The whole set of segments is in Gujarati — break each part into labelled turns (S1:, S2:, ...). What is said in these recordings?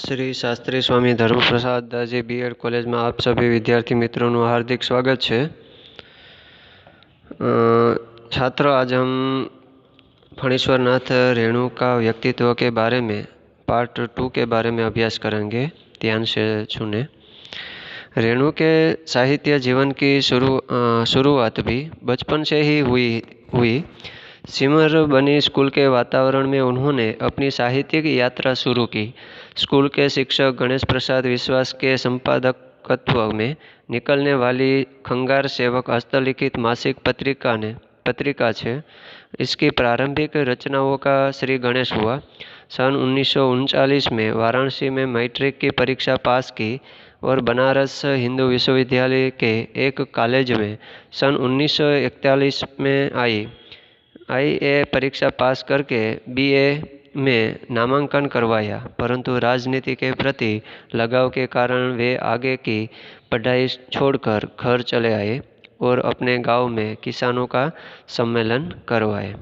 S1: શ્રી શાસ્ત્રી સ્વામી ધર્મપ્રસાદ દાજી BEd કોલેજમાં આપ સभी વિદ્યાર્થી મિत्रों हार्दिक स्वागत है। छात्रों, आज हम फणीश्वरनाथ रेणु का व्यक्तित्व के बारे में पार्ट 2 के बारे में अभ्यास करेंगे। ध्यान से सुने। रेणु के साहित्य जीवन की शुरुआत भी बचपन से ही हुई। सिमर बनी स्कूल के वातावरण में उन्होंने अपनी साहित्यिक यात्रा शुरू की। स्कूल के शिक्षक गणेश प्रसाद विश्वास के संपादकत्व में निकलने वाली खंगार सेवक हस्तलिखित मासिक पत्रिका है। इसकी प्रारंभिक रचनाओं का श्री गणेश हुआ। सन 1939 में वाराणसी में मैट्रिक की परीक्षा पास की और बनारस हिंदू विश्वविद्यालय के एक कॉलेज में सन 1941 में आई। परीक्षा पास करके BA में नामांकन करवाया, परंतु राजनीति के प्रति लगाव के कारण वे आगे की पढ़ाई छोड़कर घर चले आए और अपने गांव में किसानों का सम्मेलन करवाए।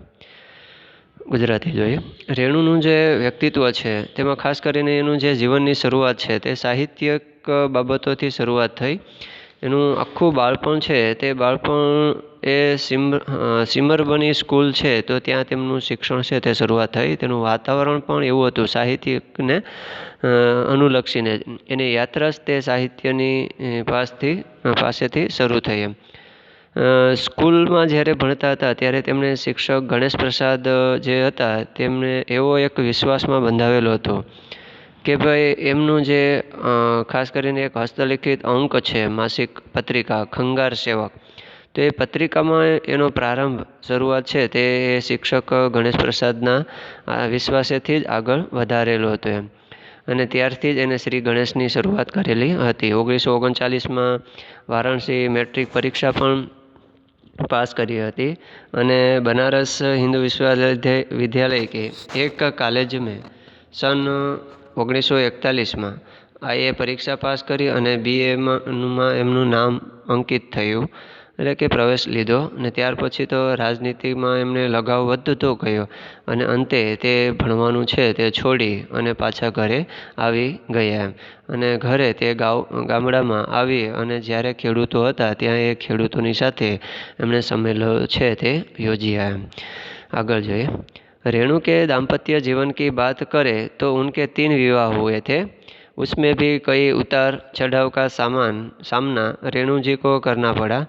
S1: गुजराती જોઈએ। રેણુનું જે વ્યક્તિત્વ છે તેમાં ખાસ કરીને એનું જે જીવનની શરૂઆત છે તે સાહિત્યિક બાબતોથી શરૂઆત થઈ। એનું આખું બાળપણ છે તે બાળપણ એ સિમરબની સ્કૂલ છે તો ત્યાં તેમનું શિક્ષણ છે તે શરૂઆત થઈ। તેનું વાતાવરણ પણ એવું હતું સાહિત્યને અનુલક્ષીને। એની યાત્રા જ તે સાહિત્યની પાસેથી શરૂ થઈ એમ। સ્કૂલમાં જ્યારે ભણતા હતા ત્યારે તેમને શિક્ષક ગણેશ પ્રસાદ જે હતા તેમને એવો એક વિશ્વાસમાં બંધાવેલો હતો કે ભાઈ એમનું જે ખાસ કરીને એક હસ્તલિખિત અંક છે માસિક પત્રિકા ખંગાર સેવક, તો એ પત્રિકામાં એનો પ્રારંભ શરૂઆત છે તે શિક્ષક ગણેશ પ્રસાદના વિશ્વાસેથી જ આગળ વધારેલો હતો એમ। અને ત્યારથી જ એને શ્રી ગણેશની શરૂઆત કરેલી હતી। 1939માં વારાણસી મેટ્રિક પરીક્ષા પણ પાસ કરી હતી અને बनारस हिंदू विश्वविद्यालय के एक कॉलेज में सन 1941 में परीक्षा पास करी અને BA માં એમનું નામ અંકિત થયું એટલે કે પ્રવેશ લીધો। અને ત્યાર પછી તો રાજનીતિમાં એમને લગાવ વધતો ગયો અને અંતે તે ભણવાનું છે તે છોડી અને પાછા ઘરે આવી ગયા એમ। અને ઘરે તે ગામડામાં આવી અને જ્યારે ખેડૂતો હતા ત્યાં એ ખેડૂતોની સાથે એમણે सम्मेलन છે તે યોજ્યા એમ। આગળ જોઈએ। रेणु के दाम्पत्य जीवन की बात करें तो उनके 3 विवाह हुए थे। उसमें भी कई उतार चढ़ाव का सामना रेणु जी को करना पड़ा।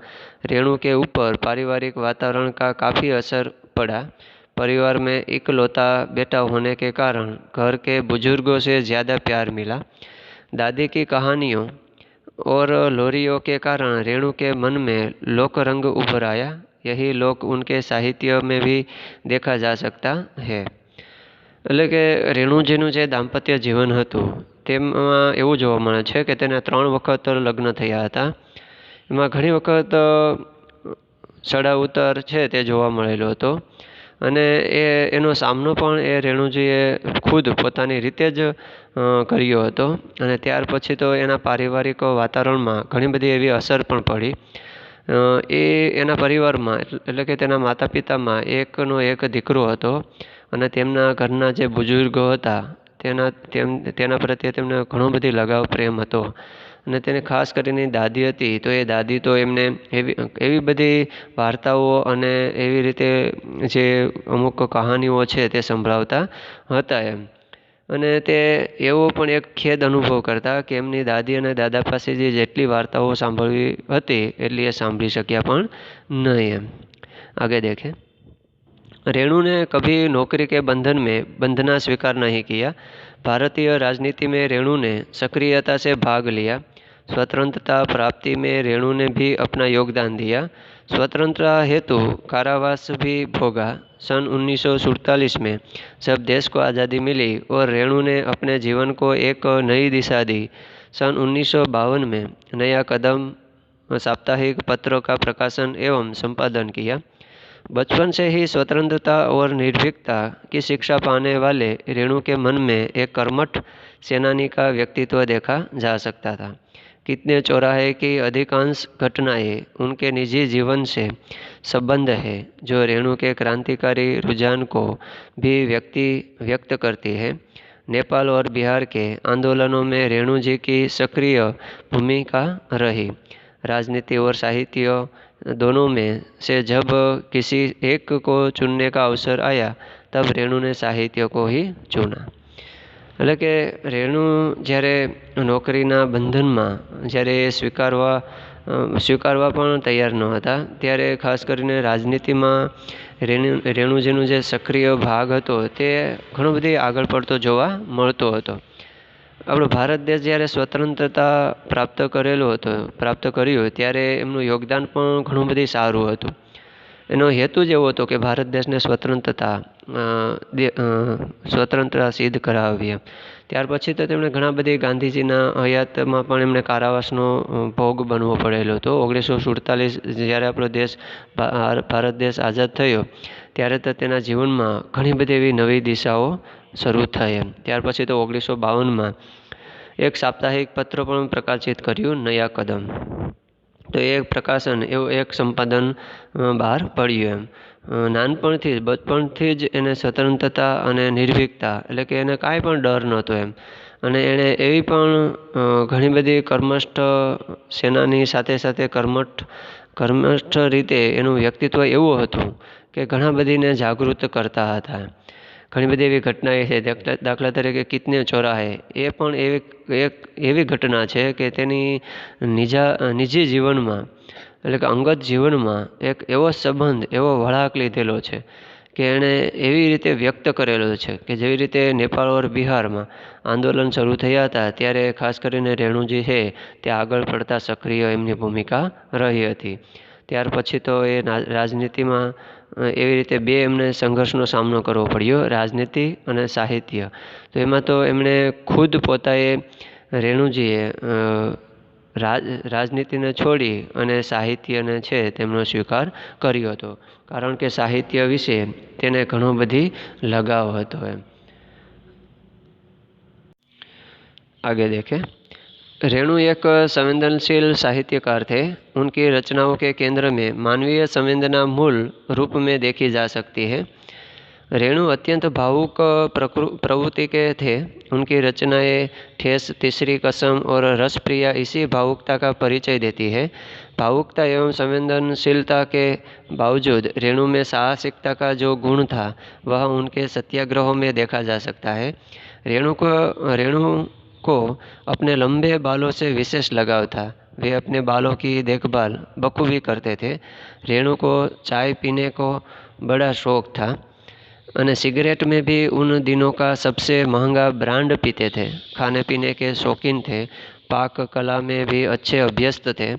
S1: रेणु के ऊपर पारिवारिक वातावरण का काफ़ी असर पड़ा। परिवार में इकलौता बेटा होने के कारण घर के बुजुर्गों से ज़्यादा प्यार मिला। दादी की कहानियों और लोरियों के कारण रेणु के मन में लोक रंग उभर आया। यही लोक उनके साहित्य में भी देखा जा सकता है। એટલે કે રેણુજીનું જે દાંપત્ય જીવન હતું તેમાં એવું જોવા મળે છે કે તેને 3 વખત લગ્ન થયા હતા। એમાં ઘણી વખત ચડાવ ઉતાર છે તે જોવા મળેલો હતો અને એનો સામનો પણ એ રેણુજીએ ખુદ પોતાની રીતે જ કર્યો હતો। અને ત્યાર પછી તો એના પારિવારિક વાતાવરણમાં ઘણી બધી એવી અસર પણ પડી। એના પરિવારમાં એટલે કે તેના માતા પિતામાં એકનો એક દીકરો હતો અને તેમના ઘરના જે બુજુર્ગો હતા તેના પ્રત્યે તેમને ઘણો બધી લગાવ પ્રેમ હતો। અને તેને ખાસ કરીને દાદી હતી તો એ દાદી તો એમને એવી બધી વાર્તાઓ અને એવી રીતે જે અમુક કહાનીઓ છે તે સંભળાવતા હતા એમ। અને તે એવો પણ એક ખેદ અનુભવ કરતા કે એમની દાદી અને દાદા પાસે જેટલી વાર્તાઓ સાંભળવી હતી એટલી એ સાંભળી શક્યા પણ નહીં એમ। आगे देखें। रेणु ने कभी नौकरी के बंधना स्वीकार नहीं किया। भारतीय राजनीति में रेणु ने सक्रियता से भाग लिया। स्वतंत्रता प्राप्ति में रेणु ने भी अपना योगदान दिया। स्वतंत्रता हेतु कारावास भी भोगा। सन 1947 में जब देश को आज़ादी मिली और रेणु ने अपने जीवन को एक नई दिशा दी। सन 1952 में नया कदम साप्ताहिक पत्रों का प्रकाशन एवं संपादन किया। बचपन से ही स्वतंत्रता और निर्भीकता की शिक्षा पाने वाले रेणु के मन में एक कर्मठ सेनानी का व्यक्तित्व देखा जा सकता था। कितने चौराहे की अधिकांश घटनाएं उनके निजी जीवन से संबंध है जो रेणु के क्रांतिकारी रुझान को भी व्यक्त करती है। नेपाल और बिहार के आंदोलनों में रेणु जी की सक्रिय भूमिका रही। राजनीति और साहित्य दोनों में से जब किसी एक को चुनने का अवसर आया तब रेणु ने साहित्य को ही चुना। એટલે કે રેણુ જ્યારે નોકરીના બંધનમાં જ્યારે સ્વીકારવા પણ તૈયાર ન હતા ત્યારે ખાસ કરીને રાજનીતિમાં રેણુજીનો જે સક્રિય ભાગ હતો તે ઘણો બધી આગળ પડતો જોવા મળતો હતો. આપણો ભારત દેશ જ્યારે સ્વતંત્રતા પ્રાપ્ત કર્યું ત્યારે એમનું યોગદાન પણ ઘણું બધી સારું હતું. એનો હેતુ જ એવો હતો કે ભારત દેશને સ્વતંત્રતા સિદ્ધ કરાવીએ. ત્યાર પછી તો તેમણે ઘણા બધી ગાંધીજીના હયાતમાં પણ એમને કારાવાસનો ભોગ બનવો પડેલો હતો. 1947 જ્યારે આપણો દેશ ભારત દેશ આઝાદ થયો ત્યારે તો તેના જીવનમાં ઘણી બધી એવી નવી દિશાઓ શરૂ થઈ. ત્યાર પછી તો 1952માં એક સાપ્તાહિક પત્ર પણ પ્રકાશિત કર્યું, નયા કદમ. તો એ પ્રકાશન એવું એક સંપાદન બહાર પડ્યું. નાનપણથી જ બચપણથી જ એને સ્વતંત્રતા અને નિર્ભીકતા એટલે કે એને કાંઈ પણ ડર નહોતો અને એણે એવી પણ ઘણી બધી કર્મઠ સેનાની સાથે સાથે કર્મઠ રીતે એનું વ્યક્તિત્વ એવું હતું કે ઘણા બધીને જાગૃત કરતા હતા. ઘણી બધી એવી ઘટનાએ છે, દાખલા તરીકે કિતને ચોરાહે એ પણ એવી ઘટના છે કે તેની નિજી જીવનમાં એટલે કે અંગત જીવનમાં એક એવો સંબંધ, એવો વળાંક લીધેલો છે કે એણે એવી રીતે વ્યક્ત કરેલો છે કે જેવી રીતે નેપાળ ઓર બિહારમાં આંદોલન શરૂ થયા હતા ત્યારે ખાસ કરીને રેણુજી છે તે આગળ પડતા સક્રિય એમની ભૂમિકા રહી હતી. ત્યાર પછી તો એ રાજનીતિમાં એવી રીતે બે એમને સંઘર્ષનો સામનો કરવો પડ્યો, રાજનીતિ અને સાહિત્ય. તો એમાં તો એમણે ખુદ પોતાએ રેણુજીએ રાજનીતિને છોડી અને સાહિત્યને છે તેમનો સ્વીકાર કર્યો હતો, કારણ કે સાહિત્ય વિશે તેને ઘણો બધી लगाव હતો. आगे देखें। रेणु एक संवेदनशील साहित्यकार थे। उनकी रचनाओं के केंद्र में मानवीय संवेदना मूल रूप में देखी जा सकती है। रेणु अत्यंत भावुक प्रवृत्ति के थे। उनकी रचनाएं ठेस, तीसरी कसम और रसप्रिया इसी भावुकता का परिचय देती है। भावुकता एवं संवेदनशीलता के बावजूद रेणु में साहसिकता का जो गुण था वह उनके सत्याग्रहों में देखा जा सकता है। रेणु को अपने लंबे बालों से विशेष लगाव था। वे अपने बालों की देखभाल बखूबी करते थे। रेणु को चाय पीने को बड़ा शौक था और सिगरेट में भी उन दिनों का सबसे महंगा ब्रांड पीते थे। खाने पीने के शौकीन थे। पाक कला में भी अच्छे अभ्यस्त थे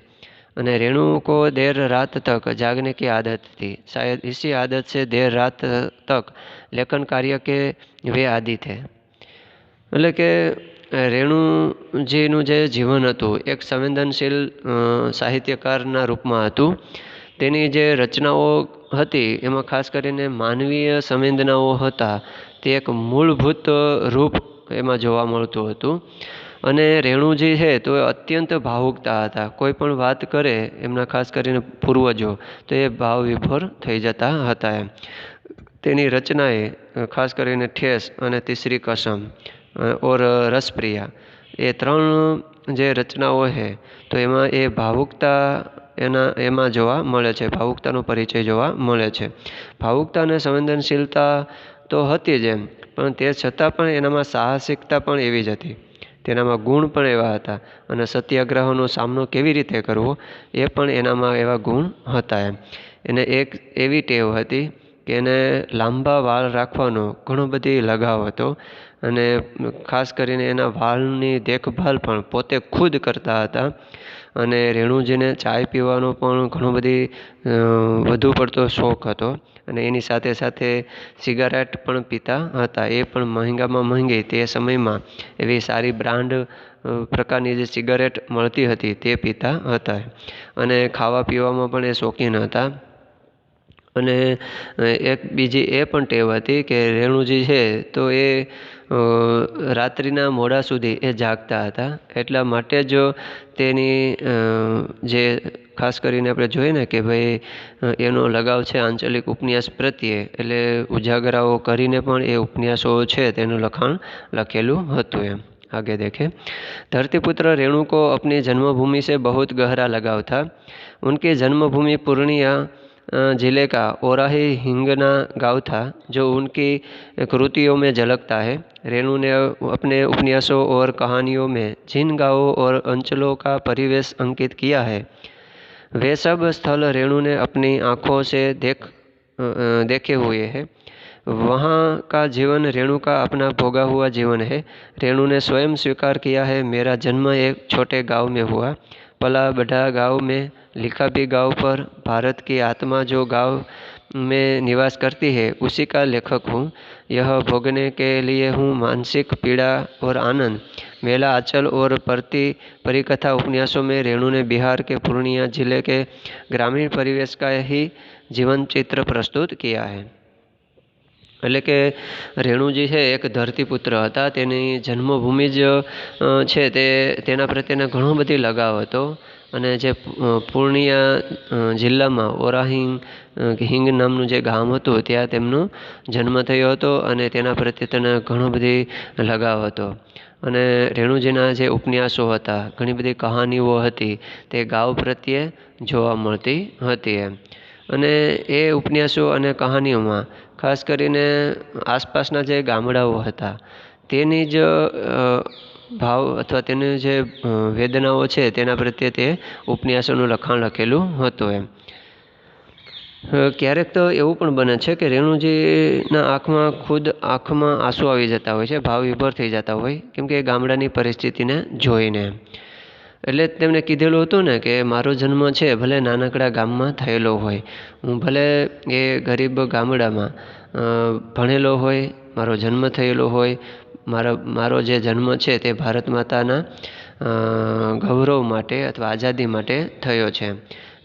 S1: और रेणु को देर रात तक जागने की आदत थी। शायद इसी आदत से देर रात तक लेखन कार्य के वे आदी थे। એટલે કે રેણુજીનું જે જીવન હતું એક સંવેદનશીલ સાહિત્યકારના રૂપમાં હતું. તેની જે રચનાઓ હતી એમાં ખાસ કરીને માનવીય સંવેદનાઓ હતા તે એક મૂળભૂત રૂપ એમાં જોવા મળતું હતું. અને રેણુજી છે તો અત્યંત ભાવુકતા હતા. કોઈ પણ વાત કરે એમના ખાસ કરીને પૂર્વજો તો એ ભાવ વિભોર થઈ જતા હતા. તેની રચનાએ ખાસ કરીને ઠેસ અને તીસરી કસમ और रसप्रिया ये ત્રણ જે રચનાઓ છે તો એમાં એ ભાવુકતા એમાં જોવા મળે છે, ભાવુકતાનો પરિચય જોવા મળે છે. ભાવુકતા અને સંવેદનશીલતા તો હતી જ પણ તે છતાં પણ એનામાં સાહસિકતા પણ એવી જ હતી. તેનામાં ગુણ પણ એવા હતા અને સત્યાગ્રહનો સામનો કેવી રીતે કરવો એ પણ એનામાં એવા ગુણ હતા. એને એક એવી ટેવ હતી કે એને લાંબા વાળ રાખવાનો ઘણો બધી લગાવ હતો અને ખાસ કરીને એના વાળની દેખભાલ પણ પોતે ખુદ કરતા હતા. અને રેણુજીને ચાય પીવાનો પણ ઘણો બધી વધુ પડતો શોખ હતો અને એની સાથે સાથે સિગારેટ પણ પીતા હતા. એ પણ મહેંગામાં મહેંગી તે સમયમાં એવી સારી બ્રાન્ડ પ્રકારની જે સિગારેટ મળતી હતી તે પીતા હતા અને ખાવા પીવામાં પણ એ શોખીન હતા. અને એક બીજી એ પણ ટેવ હતી કે રેણુજી છે તો એ રાત્રિના મોડા સુધી એ જાગતા હતા. એટલા માટે જ તેની જે ખાસ કરીને આપણે જોઈએ ને કે ભાઈ એનો લગાવ છે આંચલિક ઉપન્યાસ પ્રત્યે, એટલે ઉજાગરાઓ કરીને પણ એ ઉપન્યાસો છે તેનું લખાણ લખેલું હતું એમ. आगे देखें। धरतीपुत्र रेणु को अपनी जन्मभूमि से बहुत गहरा लगाव था। उनकी जन्मभूमि पूर्णिया जिले का ओराही हिंगना गांव था, जो उनकी कृतियों में झलकता है। रेणु ने अपने उपन्यासों और कहानियों में जिन गांवों और अंचलों का परिवेश अंकित किया है, वे सब स्थल रेणु ने अपनी आँखों से देखे हुए हैं। वहाँ का जीवन रेणु का अपना भोगा हुआ जीवन है। रेणु ने स्वयं स्वीकार किया है, मेरा जन्म एक छोटे गांव में हुआ, पला बढ़ा गांव में, लिखा भी गांव पर। भारत की आत्मा जो गांव में निवास करती है उसी का लेखक हूँ। यह भोगने के लिए हूँ मानसिक पीड़ा और आनंद। मेला आंचल और परिकथा उपन्यासों में रेणु ने बिहार के पूर्णिया जिले के ग्रामीण परिवेश का ही जीवन चित्र प्रस्तुत किया है। એટલે કે રેણુજી છે એક ધરતીપુત્ર હતા, તેની જન્મભૂમિ જ છે તેના પ્રત્યેના ઘણો બધી લગાવ હતો. અને જે પૂર્ણિયા જિલ્લામાં ઓરાહિંગ હિંગ નામનું જે ગામ હતું ત્યાં તેમનો જન્મ થયો હતો અને તેના પ્રત્યે તેને ઘણો બધી લગાવ હતો. અને રેણુજીના જે ઉપન્યાસો હતા, ઘણી બધી કહાનીઓ હતી તે ગાવ પ્રત્યે જોવા મળતી હતી એમ. અને એ ઉપન્યાસો અને કહાનીઓમાં ખાસ કરીને આસપાસના જે ગામડાઓ હતા તેની જ ભાવ અથવા તેની જે વેદનાઓ છે તેના પ્રત્યે તે ઉપન્યાસોનું લખાણ લખેલું હતું એમ. ક્યારેક તો એવું પણ બને છે કે રેણુજીના આંખમાં આંસુ આવી જતા હોય છે, ભાવ વિભોર થઈ જતા હોય, કેમ કે ગામડાની પરિસ્થિતિને જોઈને. એટલે તેમણે કીધેલું હતું ને કે મારો જન્મ છે ભલે નાનકડા ગામમાં થયેલો હોય, હું ભલે એ ગરીબ ગામડામાં ભણેલો હોય, મારો જન્મ થયેલો હોય, મારો જે જન્મ છે તે ભારત માતાના ગૌરવ માટે અથવા આઝાદી માટે થયો છે.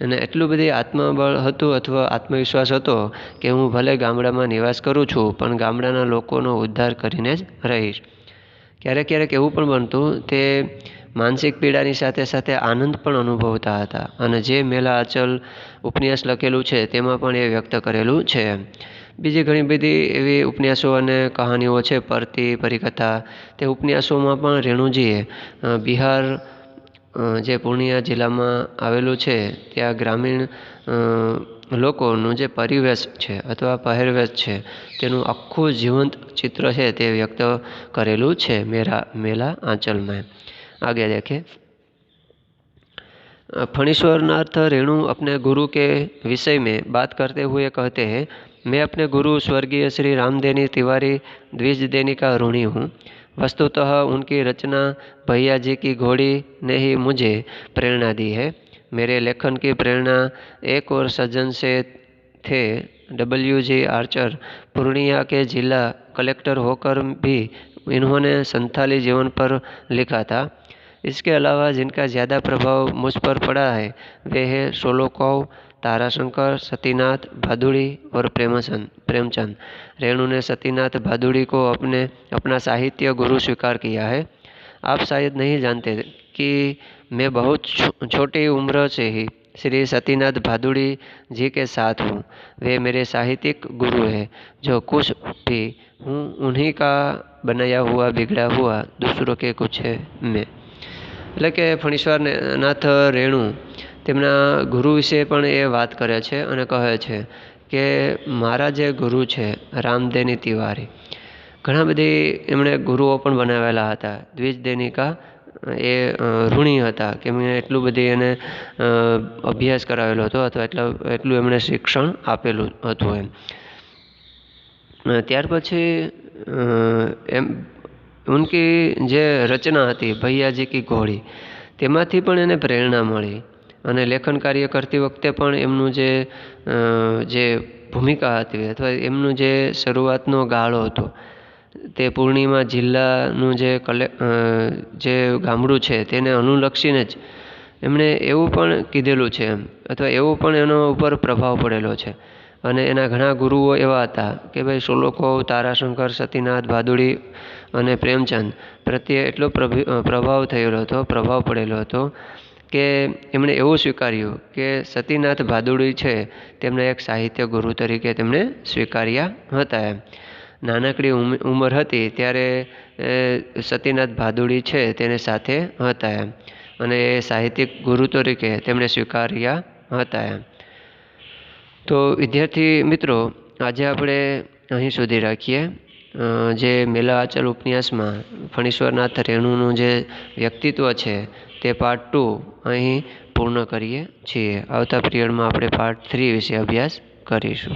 S1: અને એટલું બધી આત્મબળ હતું અથવા આત્મવિશ્વાસ હતો કે હું ભલે ગામડામાં નિવાસ કરું છું પણ ગામડાના લોકોનો ઉદ્ધાર કરીને જ રહીશ. ક્યારેક એવું પણ બનતું તે માનસિક પીડાની સાથે સાથે આનંદ પણ અનુભવતા હતા. અને જે મેલા આંચલ ઉપન્યાસ લખેલું છે તેમાં પણ એ વ્યક્ત કરેલું છે. બીજી ઘણી બધી એવી ઉપન્યાસો અને કહાનીઓ છે, પરિકથા, તે ઉપન્યાસોમાં પણ રેણુજીએ બિહાર જે પૂર્ણિયા જિલ્લામાં આવેલું છે ત્યાં ગ્રામીણ લોકોનું જે પરિવેશ છે અથવા પહેરવેશ છે તેનું આખું જીવંત ચિત્ર છે તે વ્યક્ત કરેલું છે મેલા આંચલમાં. आगे देखें। फणीश्वरनाथ रेणु अपने गुरु के विषय में बात करते हुए कहते हैं, मैं अपने गुरु स्वर्गीय श्री रामदेनी तिवारी द्विजदेनी का ऋणी हूँ। वस्तुतः उनकी रचना भैया जी की घोड़ी ने ही मुझे प्रेरणा दी है। मेरे लेखन की प्रेरणा एक और सज्जन से थे, W.G. आर्चर। पूर्णिया के जिला कलेक्टर होकर भी इन्होंने संथाली जीवन पर लिखा था। इसके अलावा जिनका ज़्यादा प्रभाव मुझ पर पड़ा है वे हैं सोलोकोव, ताराशंकर, सतीनाथ भादुड़ी और प्रेमचंद। रेणु ने सतीनाथ भादुड़ी को अपना साहित्य गुरु स्वीकार किया है। आप शायद नहीं जानते कि मैं बहुत छोटी उम्र से ही श्री सतीनाथ भादुड़ी जी के साथ हूँ। वे मेरे साहित्यिक गुरु हैं। जो कुछ भी हूँ उन्हीं का बनाया हुआ बिगड़ा हुआ दूसरों के कुछ है मैं. એટલે કે ફણીશ્વરનાથ રેણુ તેમના ગુરુ વિશે પણ એ વાત કરે છે અને કહે છે કે મારા જે ગુરુ છે રામદેની તિવારી, ઘણા બધી એમણે ગુરુઓ પણ બનાવેલા હતા. દ્વિજદેનિકા એ ઋણી હતા કે મેં એટલું બધી એને અભ્યાસ કરાવેલો હતો અથવા એટલું એમણે શિક્ષણ આપેલું હતું એમ. ત્યાર પછી ઉનકી જે રચના હતી ભૈયાજી કી ઘોડી તેમાંથી પણ એને પ્રેરણા મળી. અને લેખન કાર્ય કરતી વખતે પણ એમનું જે ભૂમિકા હતી અથવા એમનું જે શરૂઆતનો ગાળો હતો તે પૂર્ણિમા જિલ્લાનું જે ગામડું છે તેને અનુલક્ષીને જ એમણે એવું પણ કીધેલું છે એમ, અથવા એવો પણ એનો ઉપર પ્રભાવ પડેલો છે. અને એના ઘણા ગુરુઓ એવા હતા કે ભાઈ સોલોકોવ, તારાશંકર, સતીનાથ ભાદુડી અને પ્રેમચંદ પ્રત્યે એટલો પ્રભાવ પડેલો હતો કે એમણે એવું સ્વીકાર્યું કે સતીનાથ ભાદુડી છે તેમને એક સાહિત્ય ગુરુ તરીકે તેમણે સ્વીકાર્યા હતા. એમ નાનકડી ઉંમર હતી ત્યારે સતીનાથ ભાદુડી છે તેની સાથે હતા એમ, અને એ સાહિત્યિક ગુરુ તરીકે તેમણે સ્વીકાર્યા હતા એમ. તો વિદ્યાર્થી મિત્રો, આજે આપણે અહીં સુધી રાખીએ. જે મેલા આંચલ ઉપન્યાસમાં ફણીશ્વરનાથ રેણુનું જે વ્યક્તિત્વ છે તે પાર્ટ 2 અહીં પૂર્ણ કરીએ છીએ. આવતા પિરિયડમાં આપણે પાર્ટ 3 વિશે અભ્યાસ કરીશું.